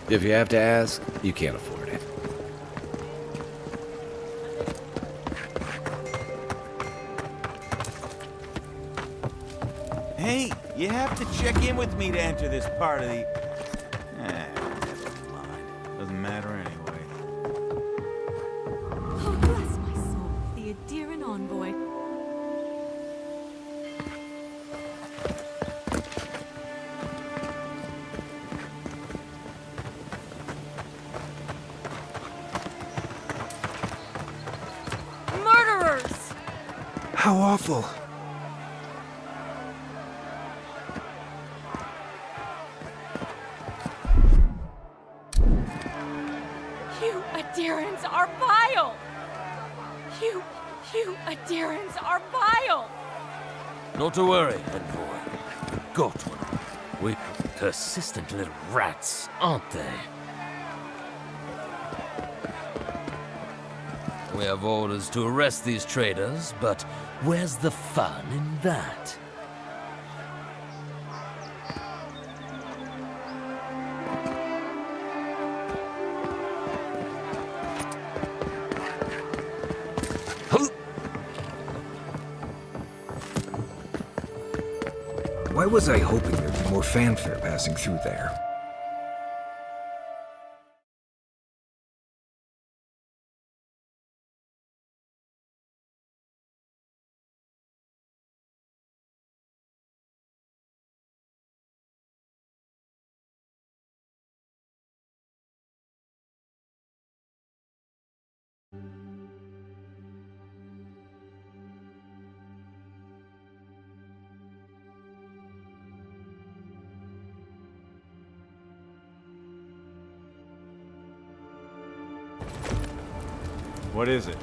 If you have to ask, you can't afford it. Hey, you have to check in with me to enter this part of the... Never mind. Doesn't matter anyway. Oh, bless my soul, the adherent envoy. Murderers! How awful. You adherents are vile! You adherents are vile! Not to worry, envoy. Got one. We persistent little rats, aren't they? We have orders to arrest these traitors, but where's the fun in that? Why was I hoping there'd be more fanfare passing through there? What is it?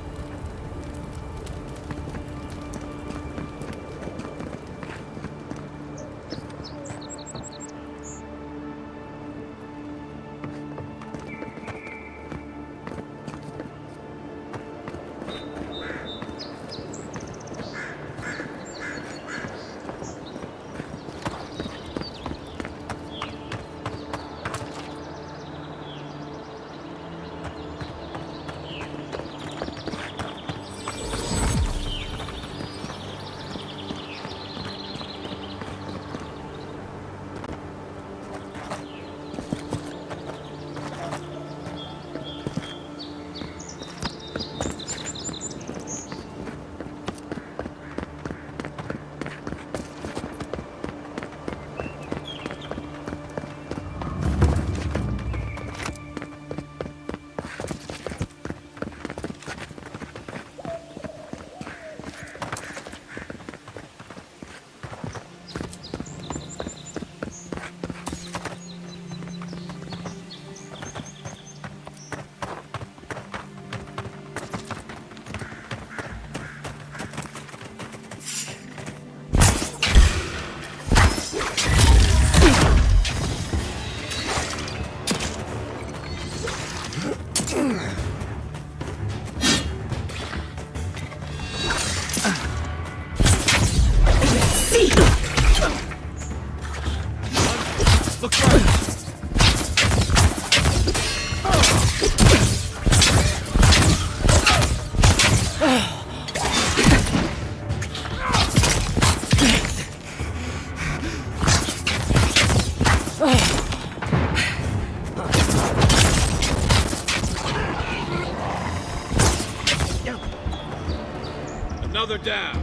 Another down.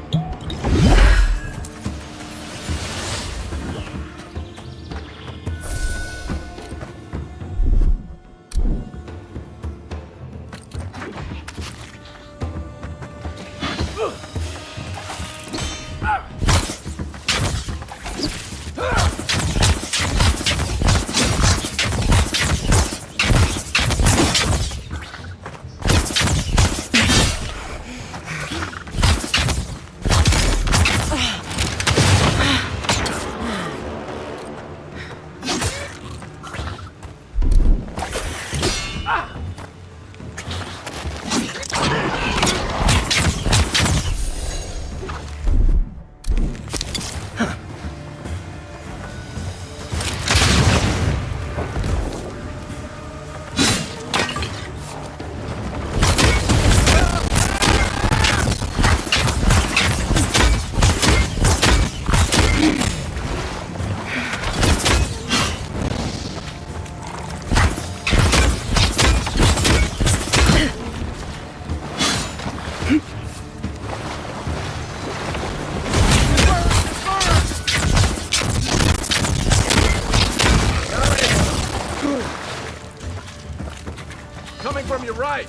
from your right.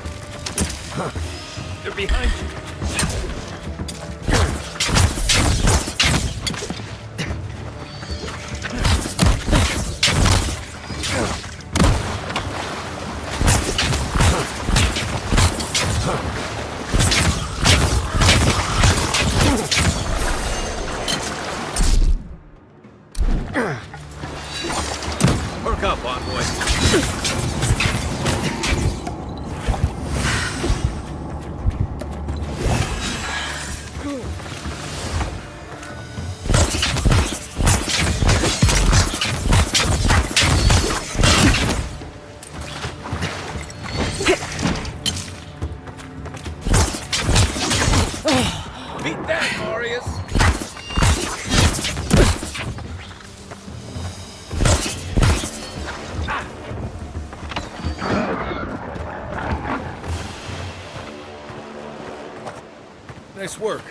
They're behind you. Perk up, envoy. Beat that, Marius! Nice work.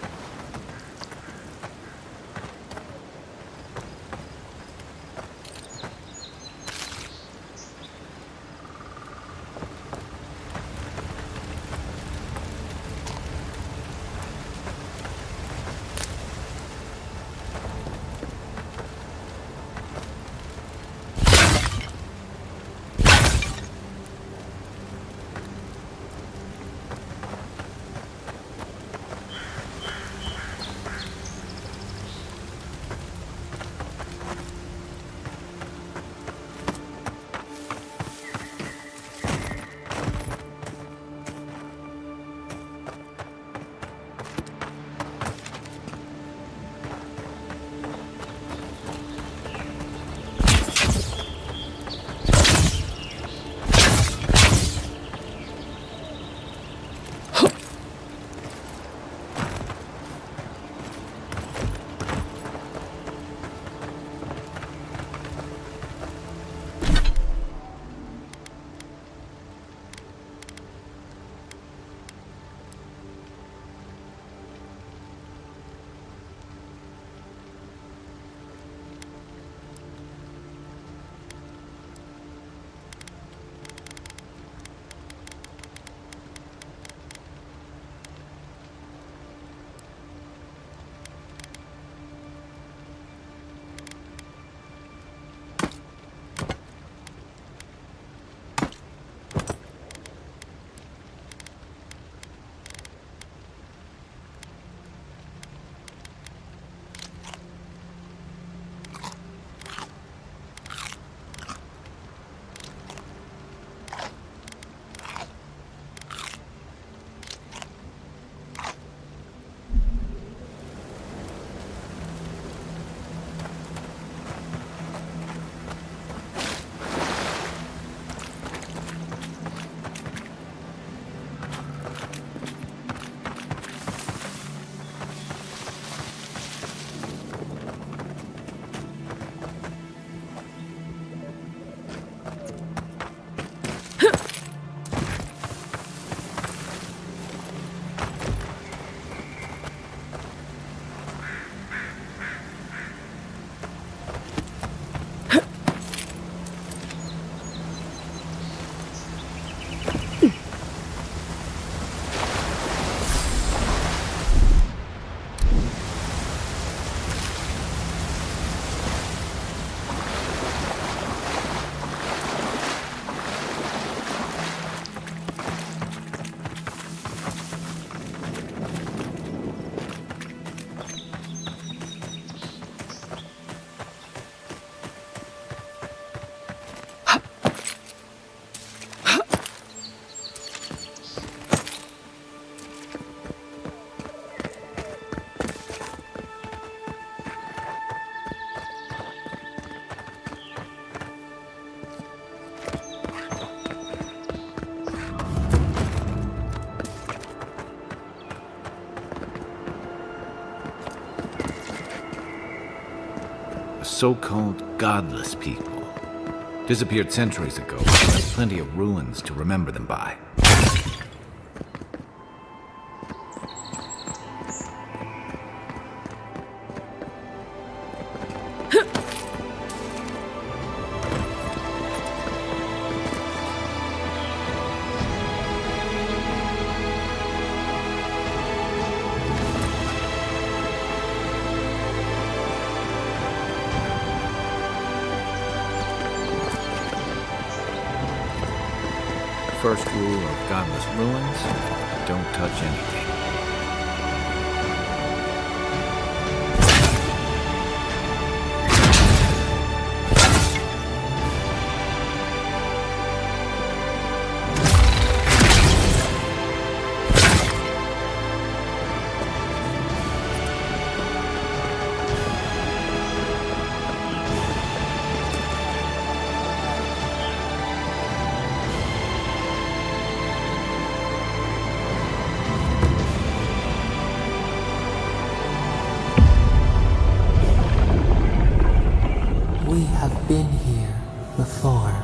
So-called godless people. Disappeared centuries ago, but there's plenty of ruins to remember them by. first rule of godless ruins: don't touch anything. We have been here before.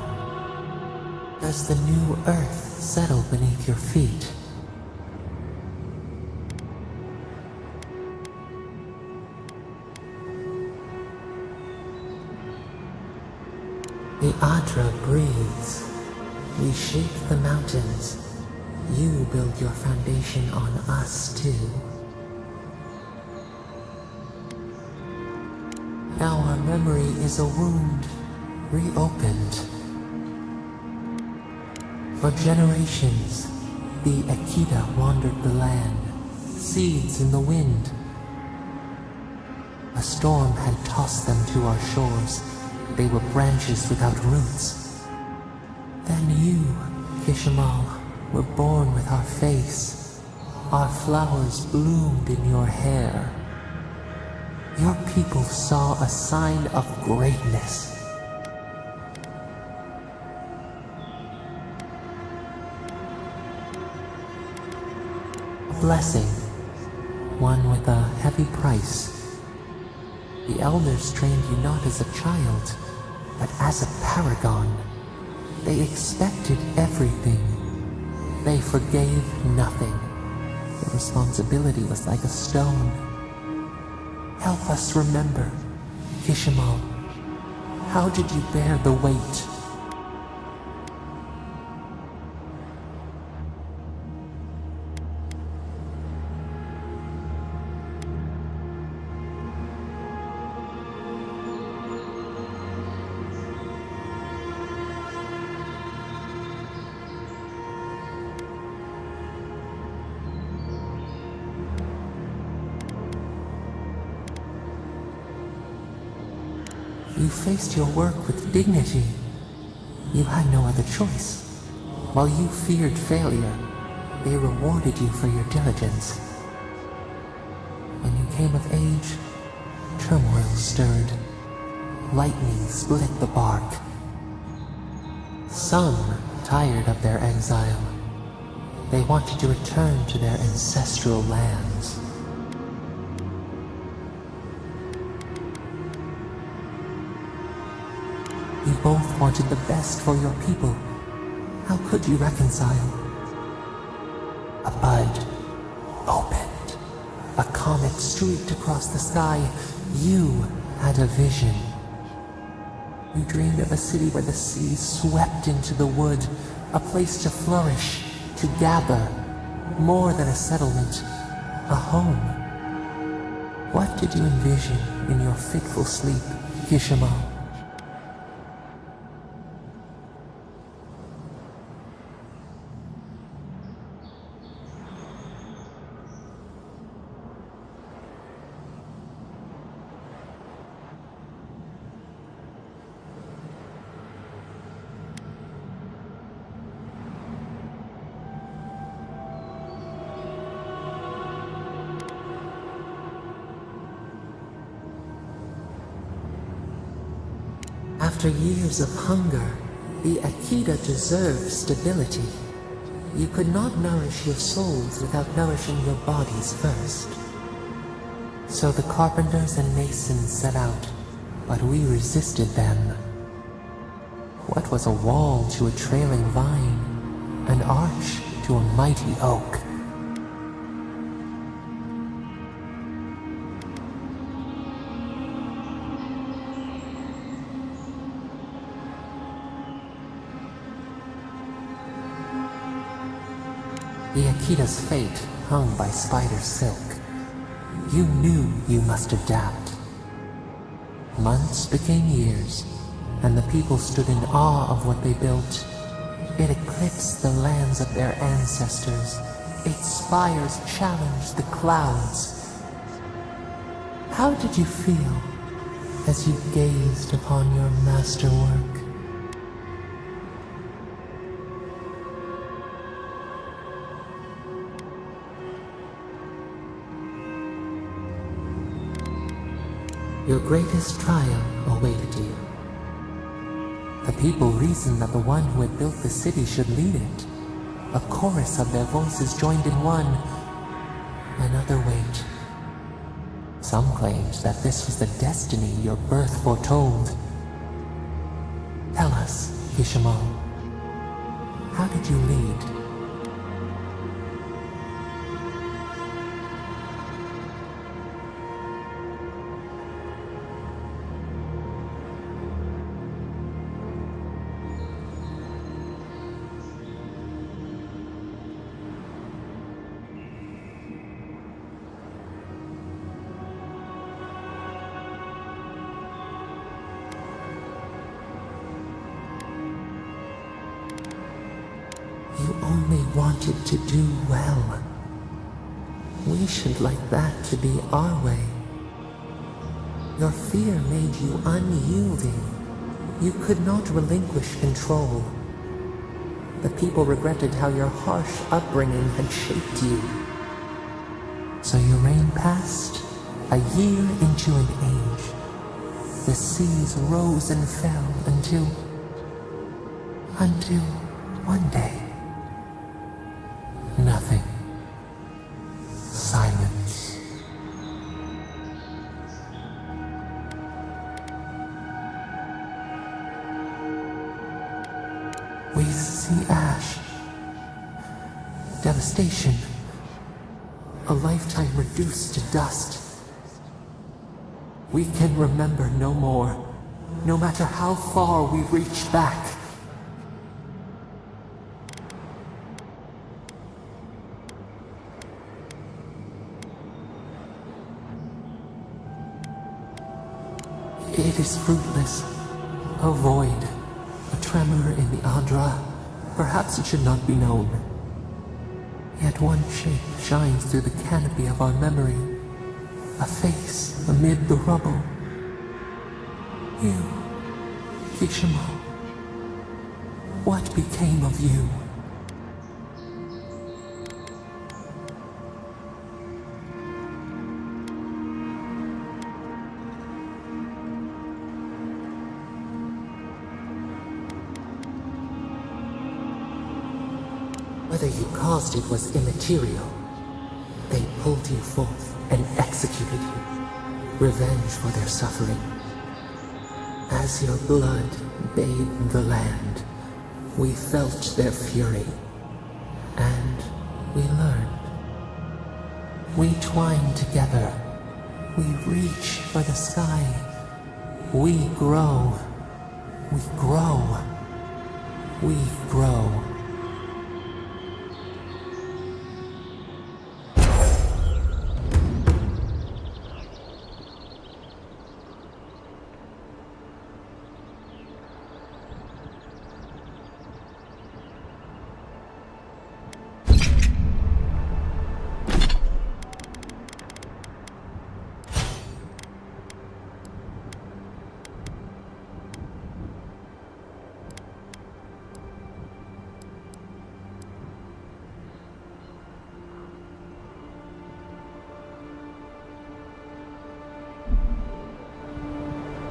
Does the new earth settle beneath your feet? The Adra breathes. We shake the mountains. You build your foundation on us too. Now our memory is a wound, reopened. For generations, the Akita wandered the land, seeds in the wind. A storm had tossed them to our shores. They were branches without roots. Then you, Kishimal, were born with our face. Our flowers bloomed in your hair. Your people saw a sign of greatness. A blessing, one with a heavy price. The elders trained you not as a child, but as a paragon. They expected everything. They forgave nothing. The responsibility was like a stone. Help us remember, Kishimal. How did you bear the weight? You faced your work with dignity. You had no other choice. While you feared failure, they rewarded you for your diligence. When you came of age, turmoil stirred. Lightning split the bark. Some tired of their exile. They wanted to return to their ancestral lands. You both wanted the best for your people. How could you reconcile? A bud opened. A comet streaked across the sky. You had a vision. You dreamed of a city where the sea swept into the wood, a place to flourish, to gather, more than a settlement, a home. What did you envision in your fitful sleep, Kishimal? After years of hunger, the Akita deserved stability. You could not nourish your souls without nourishing your bodies first. So the carpenters and masons set out, but we resisted them. What was a wall to a trailing vine, an arch to a mighty oak? The Akita's fate hung by spider silk. You knew you must adapt. Months became years, and the people stood in awe of what they built. It eclipsed the lands of their ancestors. Its spires challenged the clouds. How did you feel as you gazed upon your masterwork? Your greatest trial awaited you. The people reasoned that the one who had built the city should lead it. A chorus of their voices joined in one. Another wait. Some claimed that this was the destiny your birth foretold. Tell us, Ishmael, how did you lead? You only wanted to do well. We should like that to be our way. Your fear made you unyielding. You could not relinquish control. The people regretted how your harsh upbringing had shaped you. So your reign passed, a year into an age. The seas rose and fell until one day. Nothing. Silence. We see ash. Devastation. A lifetime reduced to dust. We can remember no more, no matter how far we reach back. It is fruitless. A void. A tremor in the Adra. Perhaps it should not be known. Yet one shape shines through the canopy of our memory. A face amid the rubble. You, Ishmael. What became of you? Whether you caused it was immaterial. They pulled you forth and executed you. Revenge for their suffering. As your blood bathed the land, we felt their fury. And we learned. We twine together. We reach for the sky. We grow. We grow. We grow.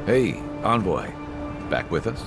Hey, envoy. Back with us?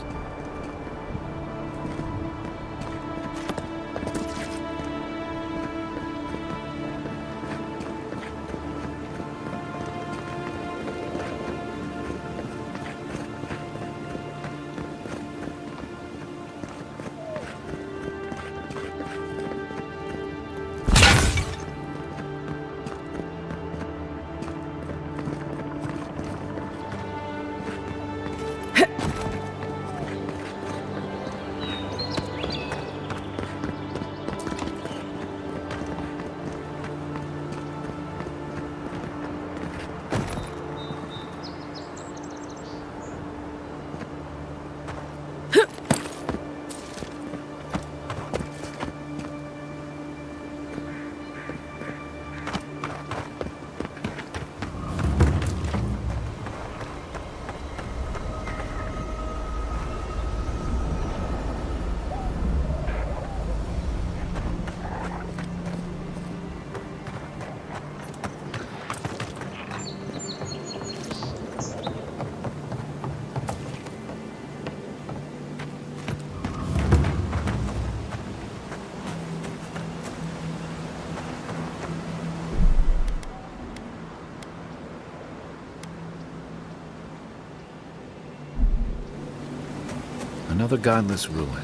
Another godless ruin.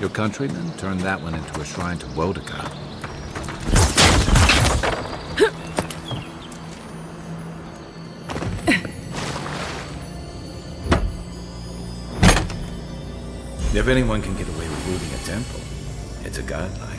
Your countrymen turned that one into a shrine to Wodika. If anyone can get away with looting a temple, it's a godlike.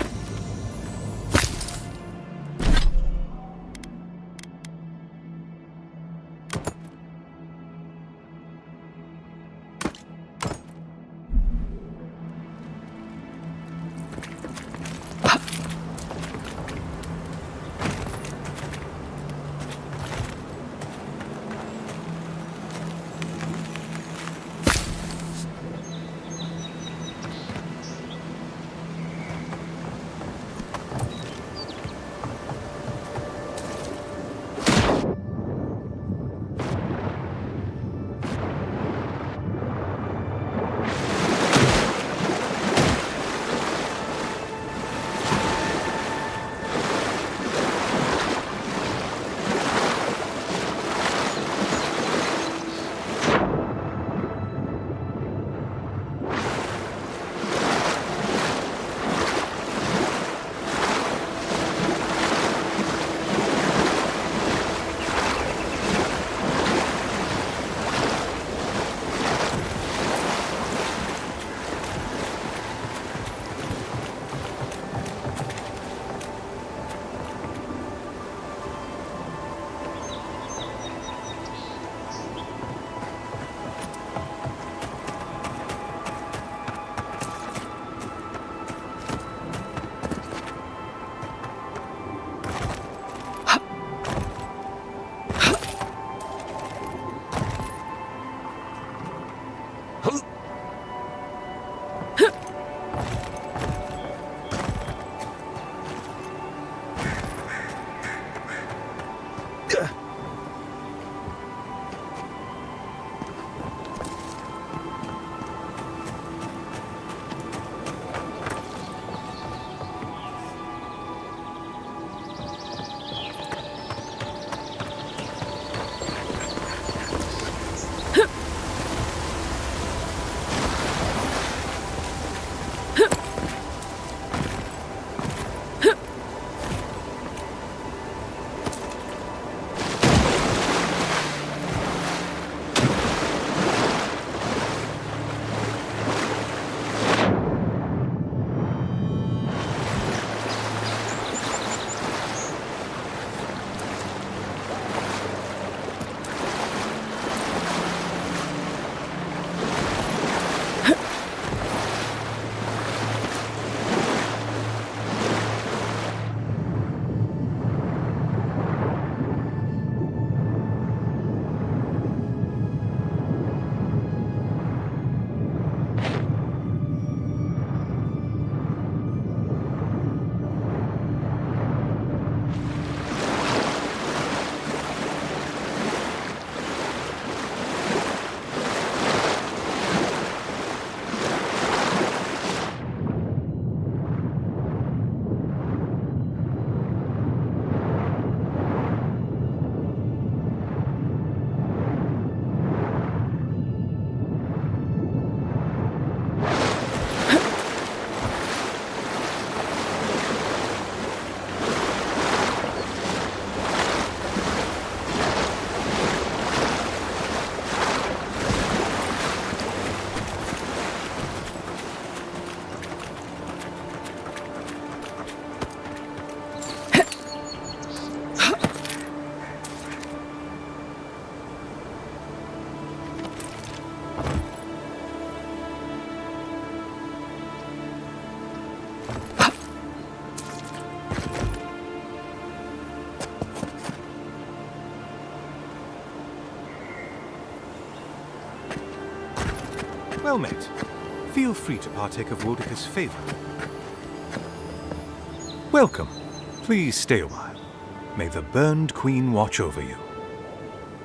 Well met. Feel free to partake of Wodika's favor. Welcome. Please stay a while. May the Burned Queen watch over you.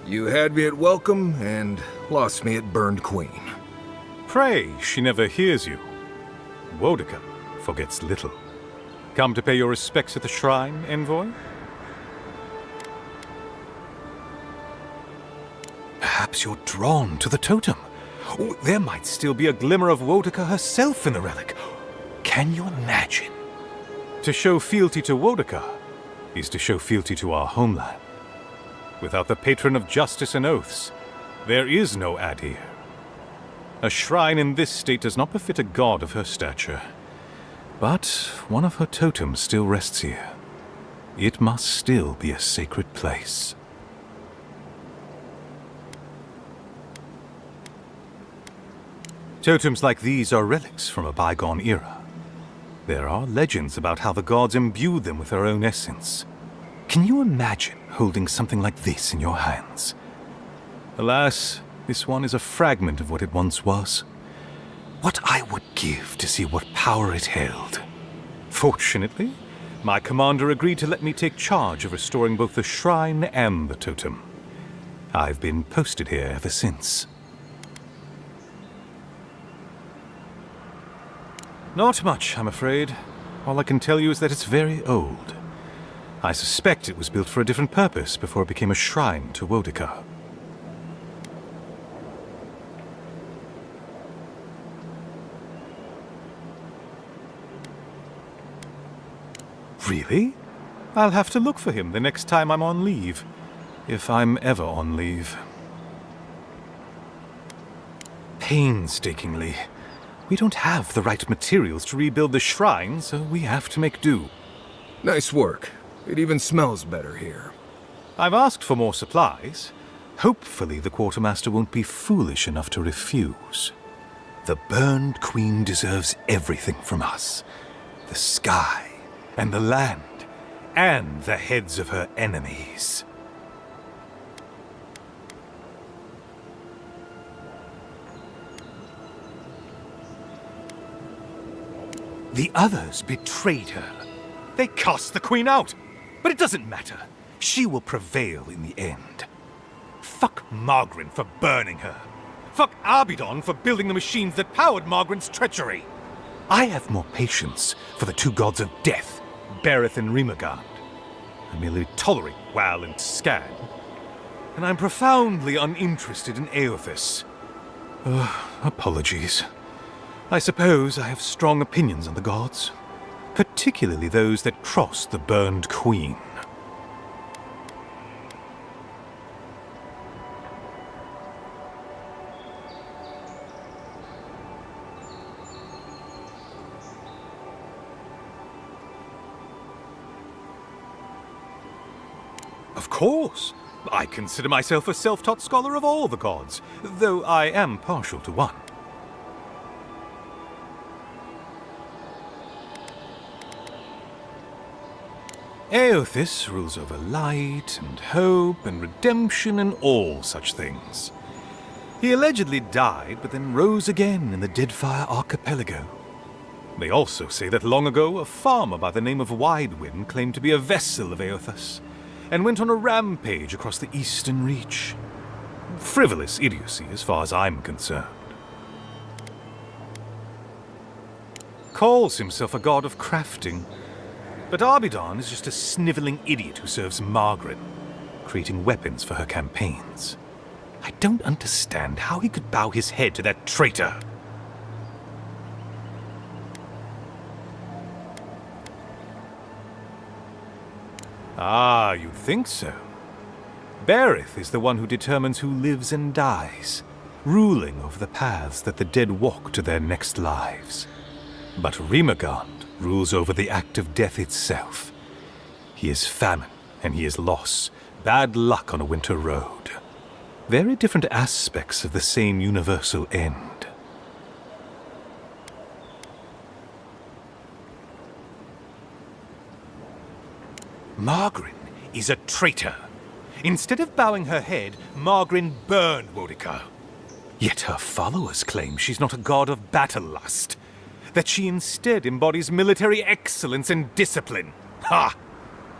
You had me at welcome and lost me at Burned Queen. Pray, she never hears you. Wodika forgets little. Come to pay your respects at the shrine, envoy? Perhaps you're drawn to the totem. Oh, there might still be a glimmer of Woedica herself in the relic. Can you imagine? To show fealty to Woedica is to show fealty to our homeland. Without the patron of justice and oaths, there is no Adir. A shrine in this state does not befit a god of her stature. But one of her totems still rests here. It must still be a sacred place. Totems like these are relics from a bygone era. There are legends about how the gods imbued them with their own essence. Can you imagine holding something like this in your hands? Alas, this one is a fragment of what it once was. What I would give to see what power it held. Fortunately, my commander agreed to let me take charge of restoring both the shrine and the totem. I've been posted here ever since. Not much, I'm afraid. All I can tell you is that it's very old. I suspect it was built for a different purpose before it became a shrine to Woedica. Really? I'll have to look for him the next time I'm on leave. If I'm ever on leave. Painstakingly. We don't have the right materials to rebuild the shrine, so we have to make do. Nice work. It even smells better here. I've asked for more supplies. Hopefully the quartermaster won't be foolish enough to refuse. The burned queen deserves everything from us. The sky, and the land, and the heads of her enemies. The others betrayed her. They cast the queen out. But it doesn't matter. She will prevail in the end. Fuck Margaret for burning her. Fuck Abidon for building the machines that powered Margaret's treachery. I have more patience for the two gods of death, Berith and Rimagard. I merely tolerate Wal and Scan. And I'm profoundly uninterested in Eothas. Apologies. I suppose I have strong opinions on the gods, particularly those that cross the burned queen. Of course. I consider myself a self-taught scholar of all the gods, though I am partial to one. Eothas rules over light and hope and redemption and all such things. He allegedly died, but then rose again in the Deadfire Archipelago. They also say that long ago, a farmer by the name of Widewind claimed to be a vessel of Eothas, and went on a rampage across the Eastern Reach. Frivolous idiocy as far as I'm concerned. Calls himself a god of crafting, but Abidon is just a sniveling idiot who serves Margaret, creating weapons for her campaigns. I don't understand how he could bow his head to that traitor. Ah, you'd think so. Berith is the one who determines who lives and dies, ruling over the paths that the dead walk to their next lives. But Rimagard rules over the act of death itself. He is famine, and he is loss, bad luck on a winter road. Very different aspects of the same universal end. Margaret is a traitor. Instead of bowing her head, Margaret burned Woedica. Yet her followers claim she's not a god of battle lust, that she instead embodies military excellence and discipline. Ha!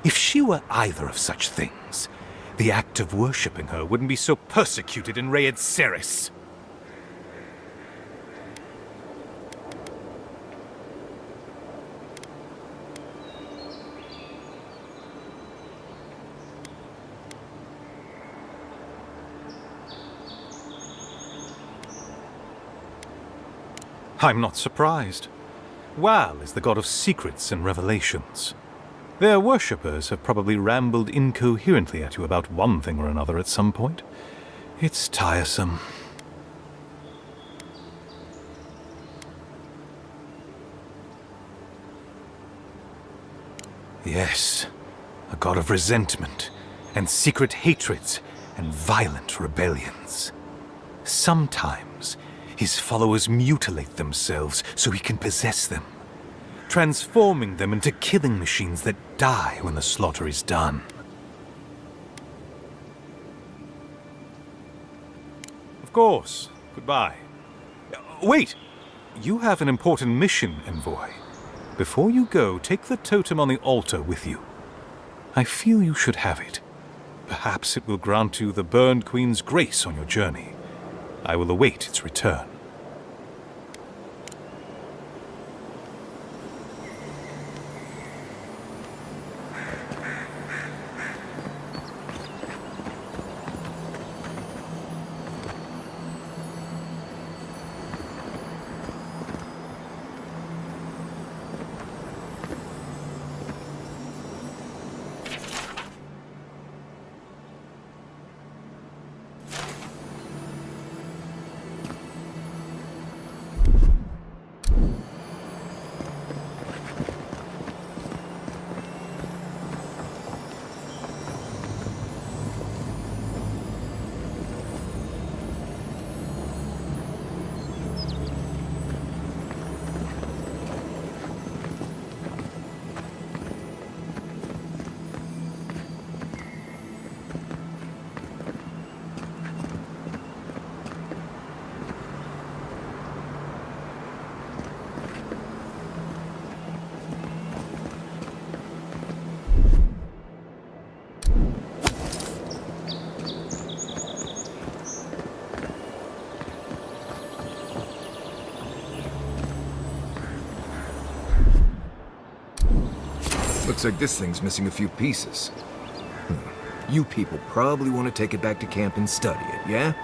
If she were either of such things, the act of worshipping her wouldn't be so persecuted in Rayed Ceres. I'm not surprised. Wal is the god of secrets and revelations. Their worshippers have probably rambled incoherently at you about one thing or another at some point. It's tiresome. Yes, a god of resentment, and secret hatreds, and violent rebellions. Sometimes, his followers mutilate themselves so he can possess them, transforming them into killing machines that die when the slaughter is done. Of course. Goodbye. Wait! You have an important mission, envoy. Before you go, take the totem on the altar with you. I feel you should have it. Perhaps it will grant you the burned queen's grace on your journey. I will await its return. Looks like this thing's missing a few pieces. You people probably want to take it back to camp and study it, yeah?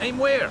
Aim where?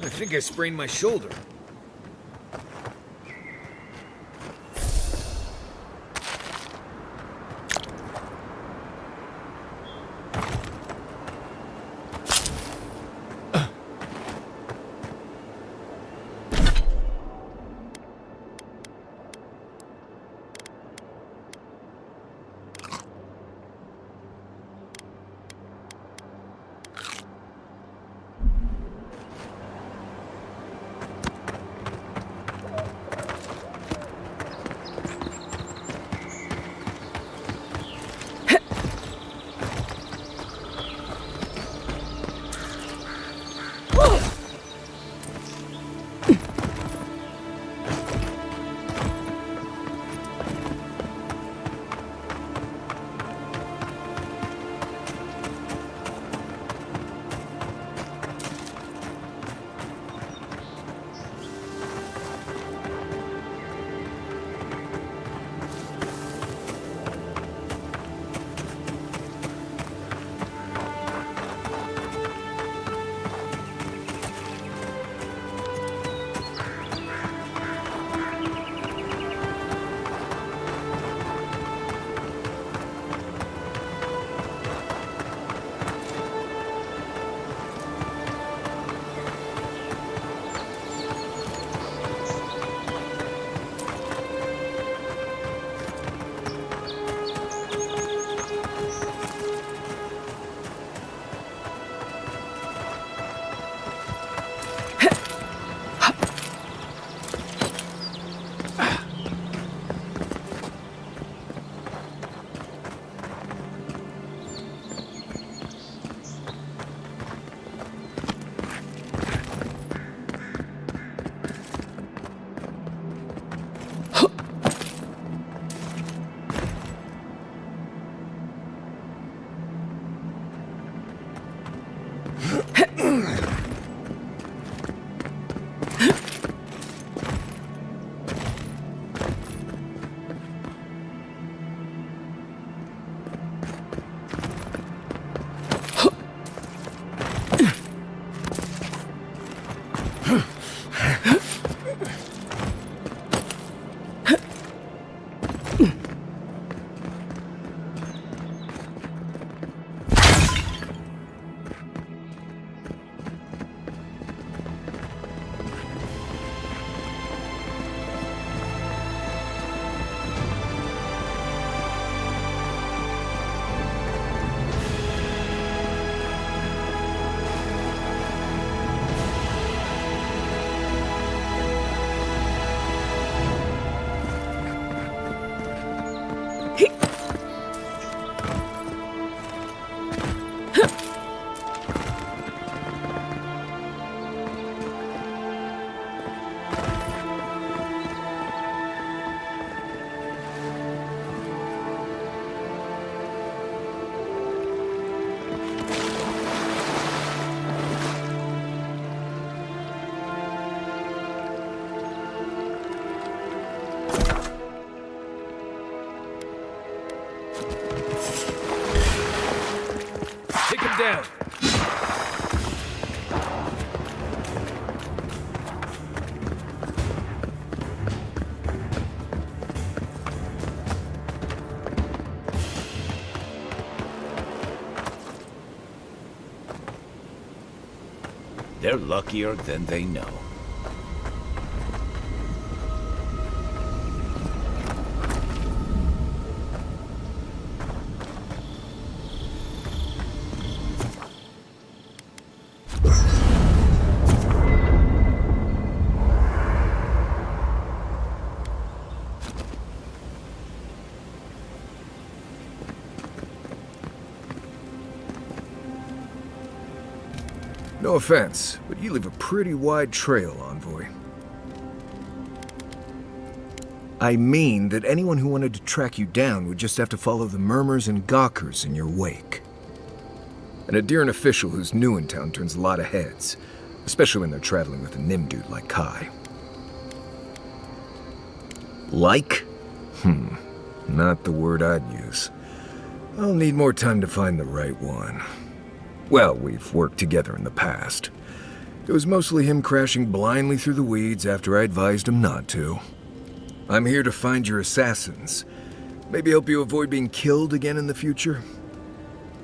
I think I sprained my shoulder. Take him down. They're luckier than they know. No offense, but you leave a pretty wide trail, Envoy. I mean that anyone who wanted to track you down would just have to follow the murmurs and gawkers in your wake. An Adyrn official who's new in town turns a lot of heads, especially when they're traveling with a Nim dude like Kai. Like? Not the word I'd use. I'll need more time to find the right one. Well, we've worked together in the past. It was mostly him crashing blindly through the weeds after I advised him not to. I'm here to find your assassins. Maybe help you avoid being killed again in the future?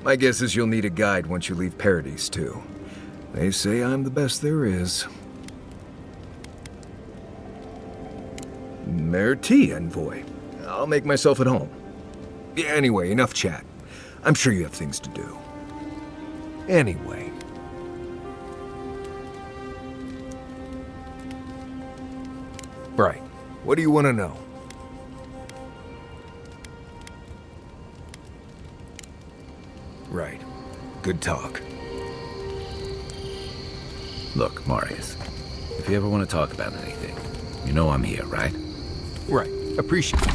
My guess is you'll need a guide once you leave Paradise, too. They say I'm the best there is. Merci, Envoy. I'll make myself at home. Anyway, enough chat. I'm sure you have things to do. Anyway. Right. What do you want to know? Right. Good talk. Look, Marius, if you ever want to talk about anything, you know I'm here, right? Right. Appreciate it.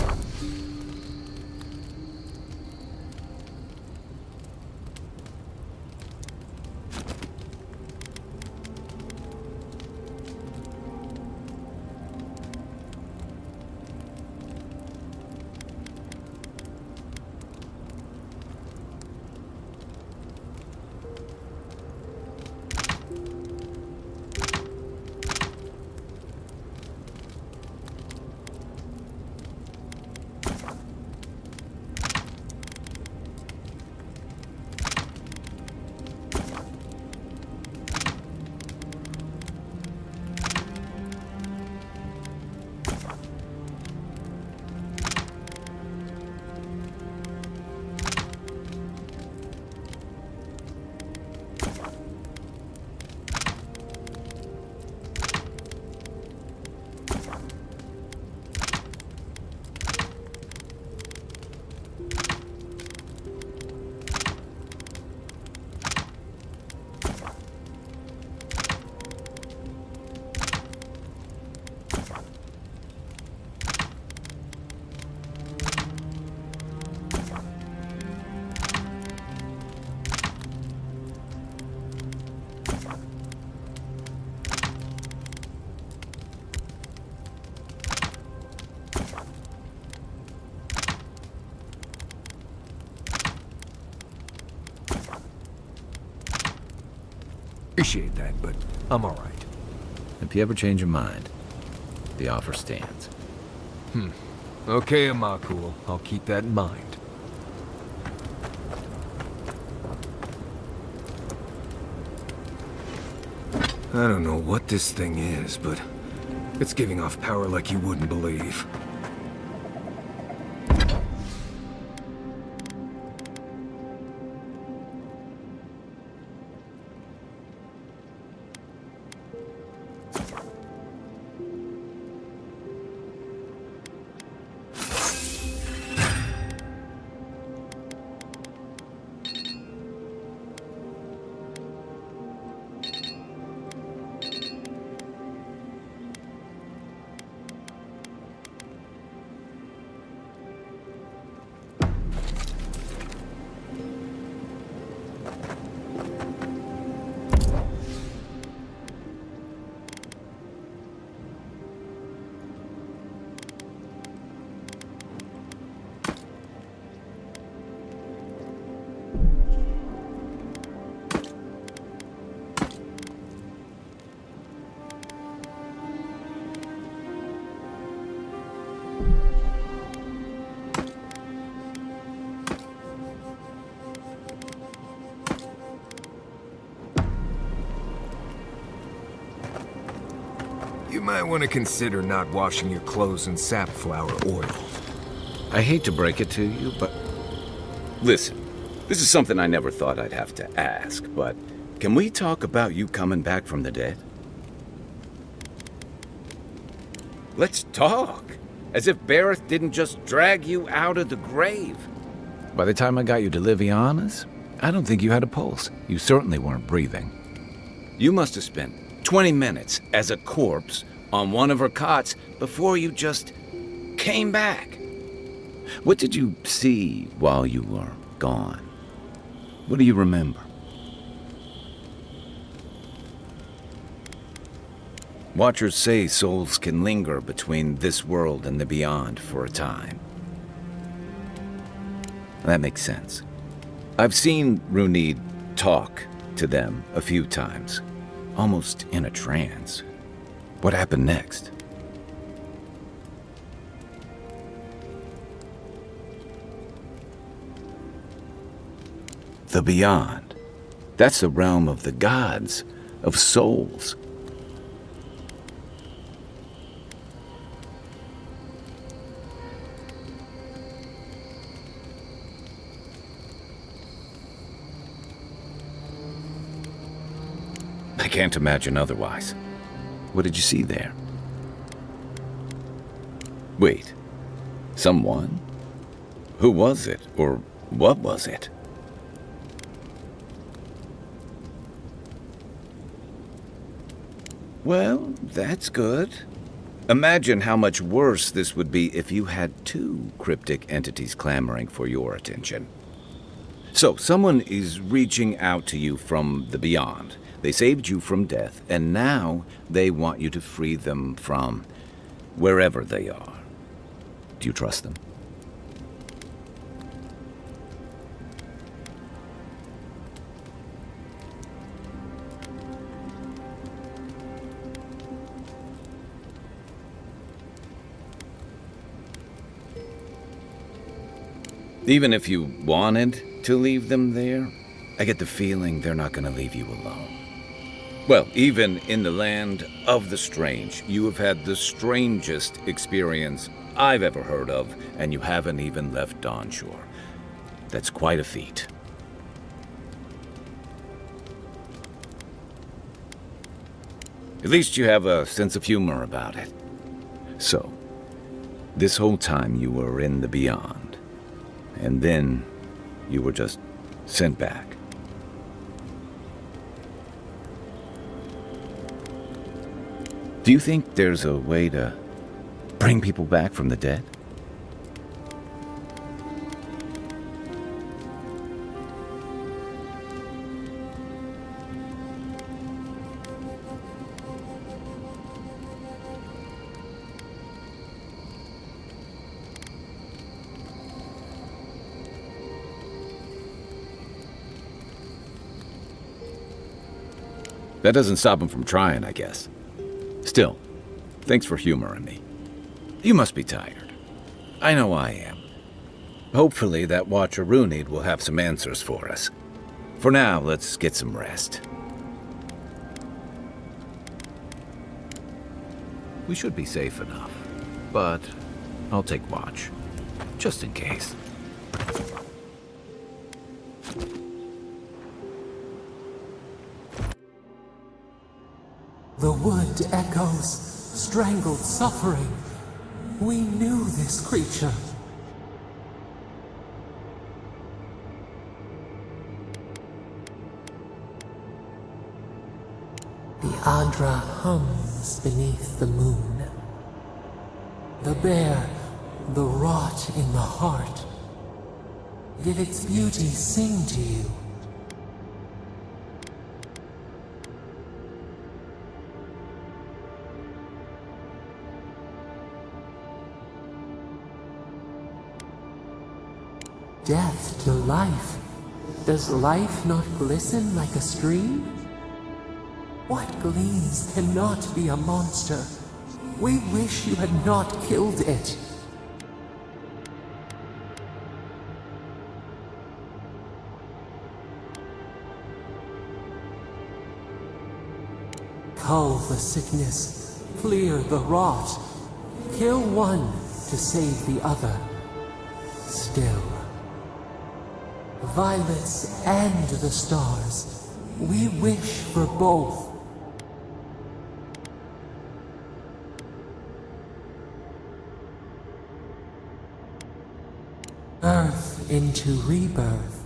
Appreciate that, but I'm all right. If you ever change your mind, the offer stands. Okay, Amakul. I'll keep that in mind. I don't know what this thing is, but it's giving off power like you wouldn't believe. You might want to consider not washing your clothes in safflower oil. I hate to break it to you, but... Listen, this is something I never thought I'd have to ask, but can we talk about you coming back from the dead? Let's talk. As if Bareth didn't just drag you out of the grave. By the time I got you to Liviana's, I don't think you had a pulse. You certainly weren't breathing. You must have spent 20 minutes as a corpse on one of her cots before you just came back. What did you see while you were gone? What do you remember? Watchers say souls can linger between this world and the beyond for a time. That makes sense. I've seen Runid talk to them a few times, almost in a trance. What happened next? The beyond. That's the realm of the gods, of souls. I can't imagine otherwise. What did you see there? Wait. Someone? Who was it? Or what was it? Well, that's good. Imagine how much worse this would be if you had two cryptic entities clamoring for your attention. So, someone is reaching out to you from the beyond. They saved you from death, and now they want you to free them from wherever they are. Do you trust them? Even if you wanted to leave them there, I get the feeling they're not going to leave you alone. Well, even in the land of the strange, you have had the strangest experience I've ever heard of, and you haven't even left Dawnshore. That's quite a feat. At least you have a sense of humor about it. So, this whole time you were in the beyond, and then you were just sent back. Do you think there's a way to bring people back from the dead? That doesn't stop them from trying, I guess. Still, thanks for humoring me. You must be tired. I know I am. Hopefully that Watcher Runid will have some answers for us. For now, let's get some rest. We should be safe enough, but I'll take watch, just in case. The wood echoes, strangled suffering. We knew this creature. The Adra hums beneath the moon. The bear, the rot in the heart. Did its beauty sing to you? Death to life. Does life not glisten like a stream? What gleams cannot be a monster? We wish you had not killed it. Cull the sickness, clear the rot. Kill one to save the other. Still. Violets and the stars. We wish for both. Earth into rebirth,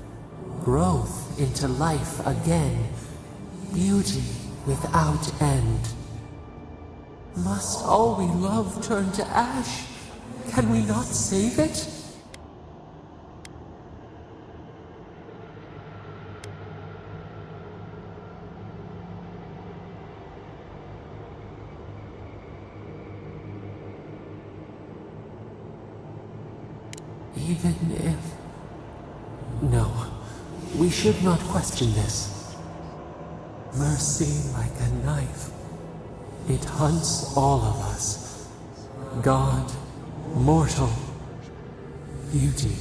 growth into life again, beauty without end. Must all we love turn to ash? Can we not save it? Even if... No, we should not question this. Mercy like a knife. It hunts all of us. God, mortal, beauty.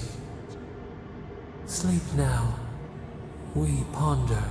Sleep now. We ponder.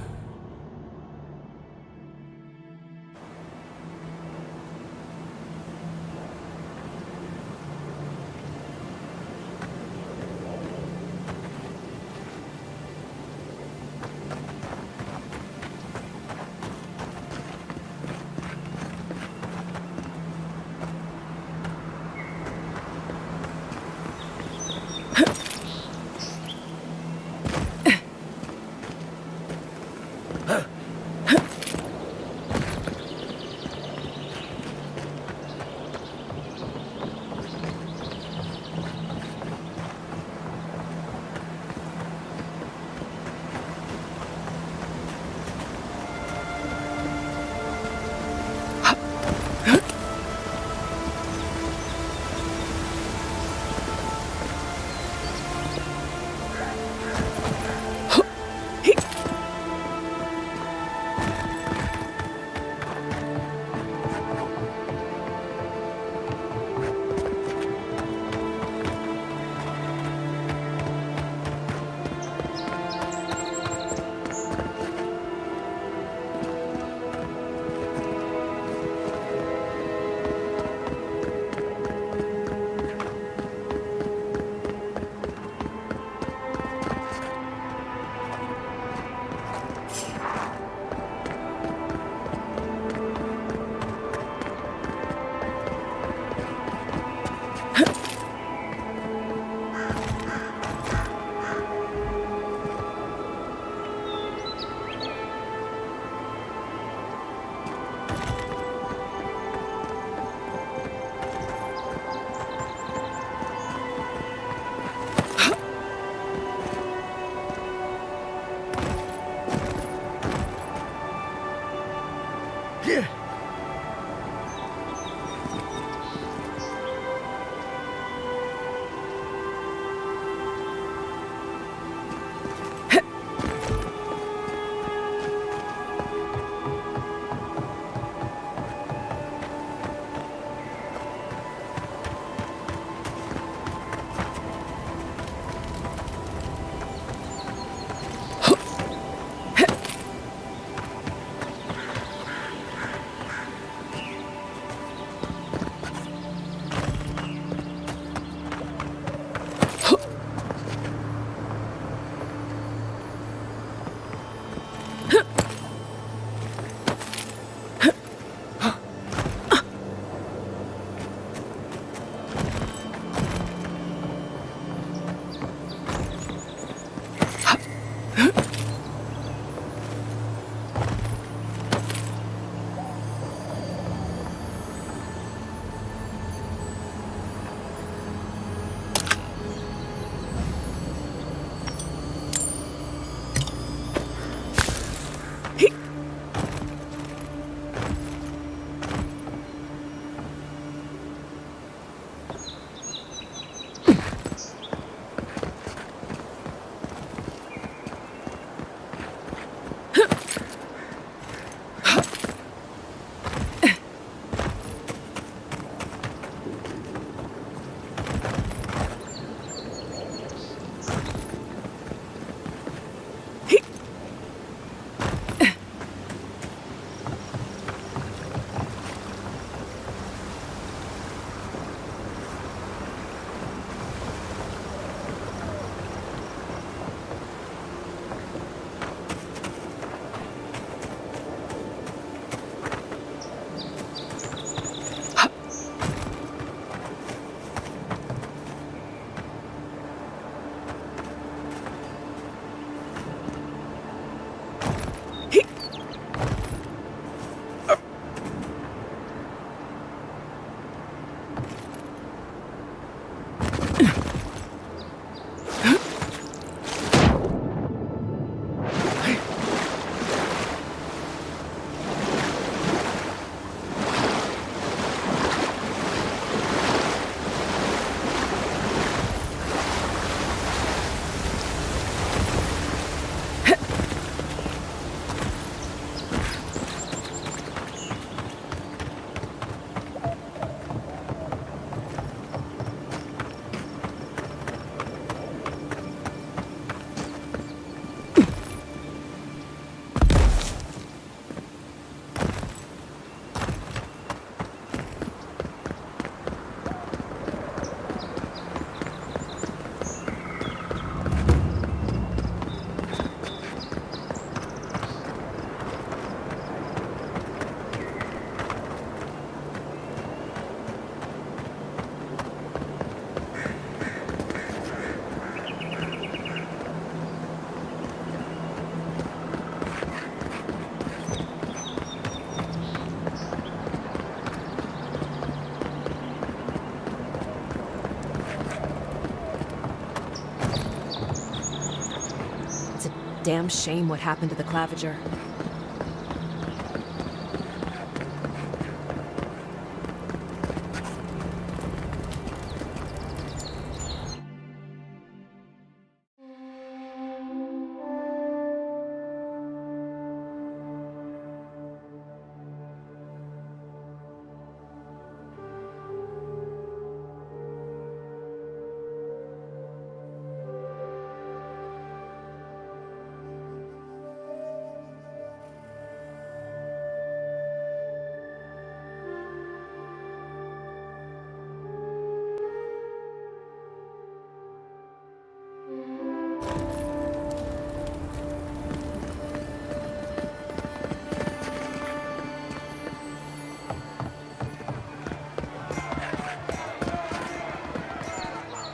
damn shame what happened to the Claviger.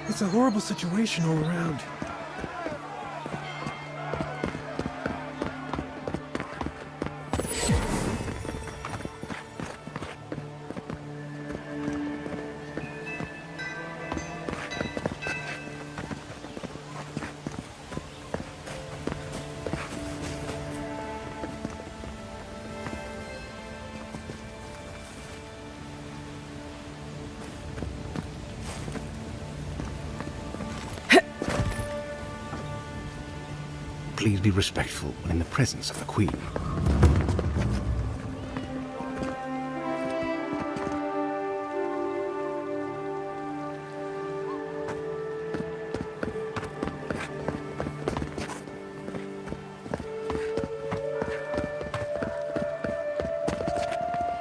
It's a horrible situation all around. Please be respectful when in the presence of the Queen.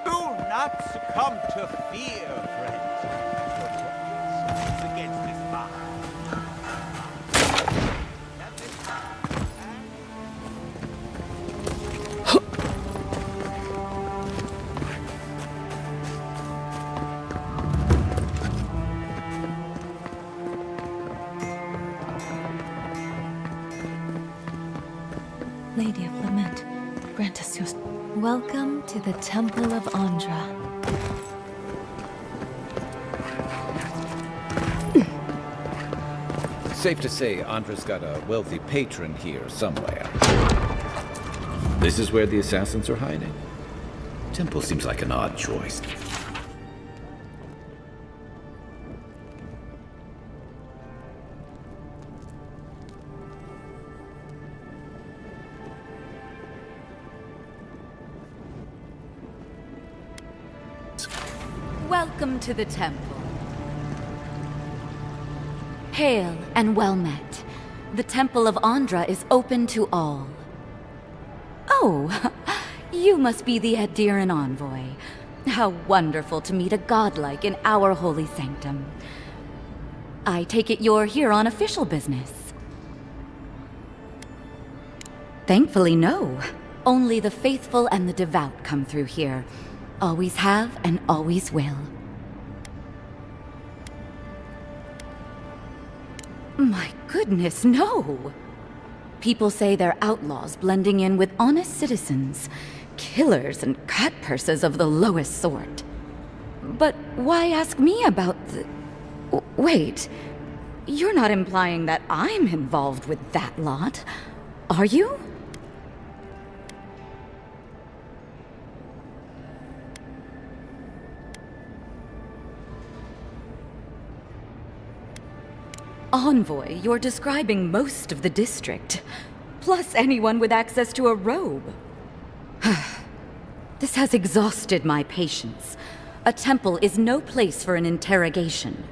Do not succumb to fear, friends. It's against this bond. Lady of Lament, grant us your... Welcome to the Temple of Andra. Safe to say Andra's got a wealthy patron here somewhere. This is where the assassins are hiding? Temple seems like an odd choice. Welcome to the temple. Hail and well met. The Temple of Andra is open to all. Oh, you must be the Adiran envoy. How wonderful to meet a godlike in our holy sanctum. I take it you're here on official business. Thankfully, no. Only the faithful and the devout come through here. Always have and always will. My goodness, no! People say they're outlaws blending in with honest citizens, killers and cut purses of the lowest sort. But why ask me about the... Wait, you're not implying that I'm involved with that lot, are you? Envoy, you're describing most of the district, plus anyone with access to a robe. This has exhausted my patience. A temple is no place for an interrogation.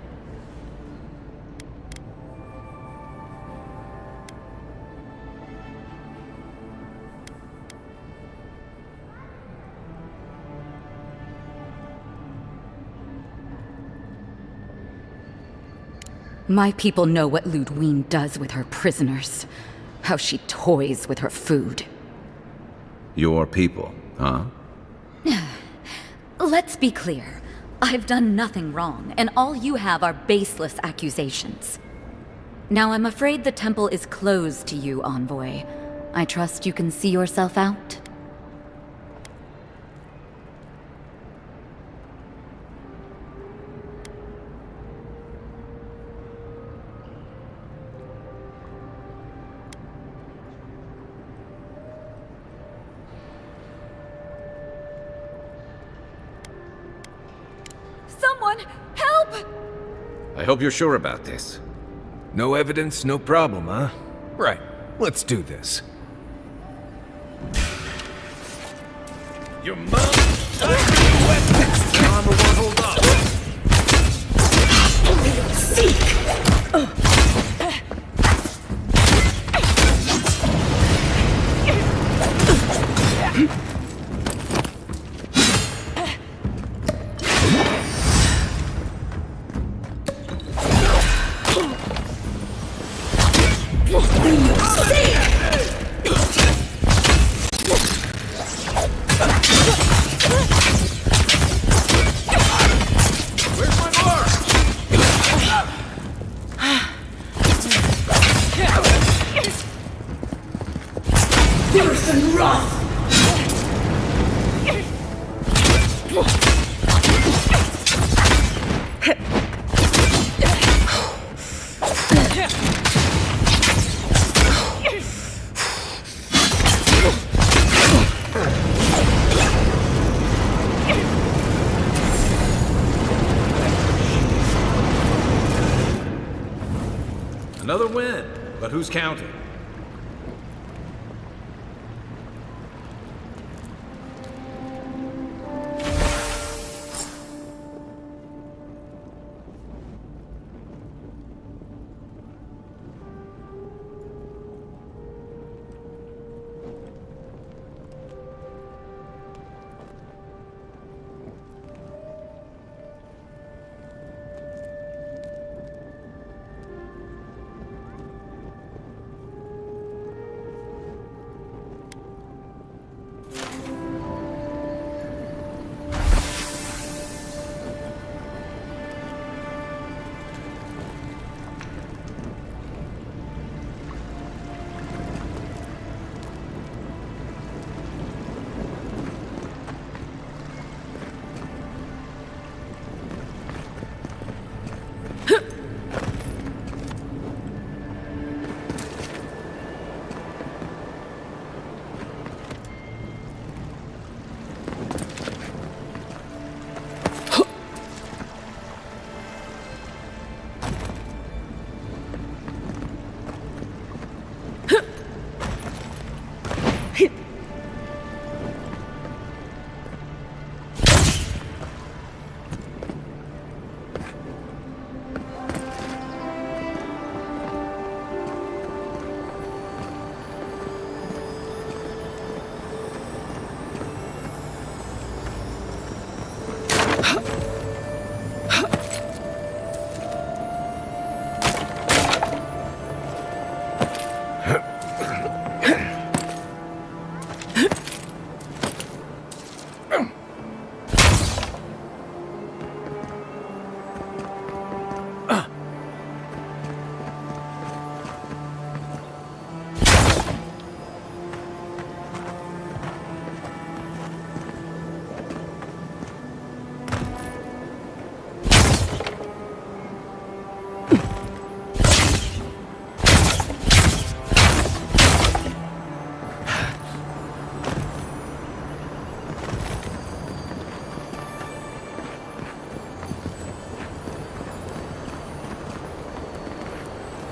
My people know what Ludwine does with her prisoners. How she toys with her food. Your people, huh? Let's be clear. I've done nothing wrong, and all you have are baseless accusations. Now I'm afraid the temple is closed to you, Envoy. I trust you can see yourself out? Someone! Help! I hope you're sure about this. No evidence, no problem, huh? Right. Let's do this. Your mom! I'm the one, hold on! Another win, but who's counting?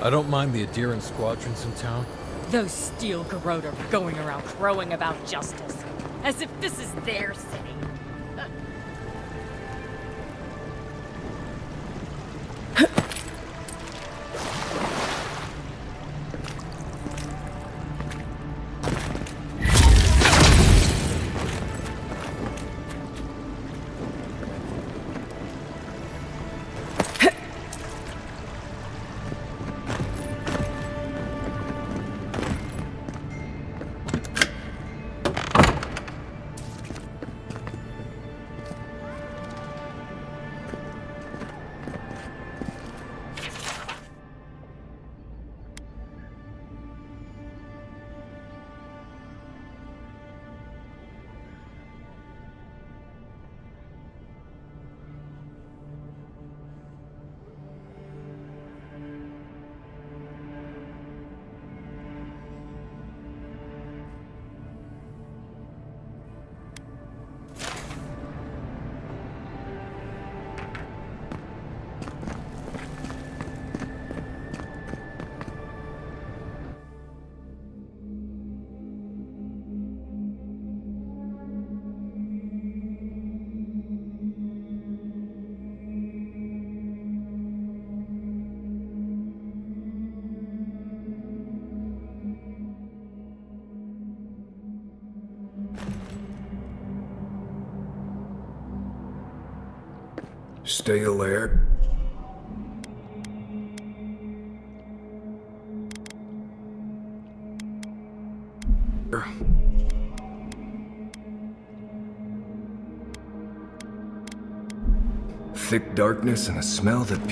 I don't mind the adherent squadrons in town. Those steel garrote are going around crowing about justice, as if this is their city. Stay alert. Thick darkness and a smell that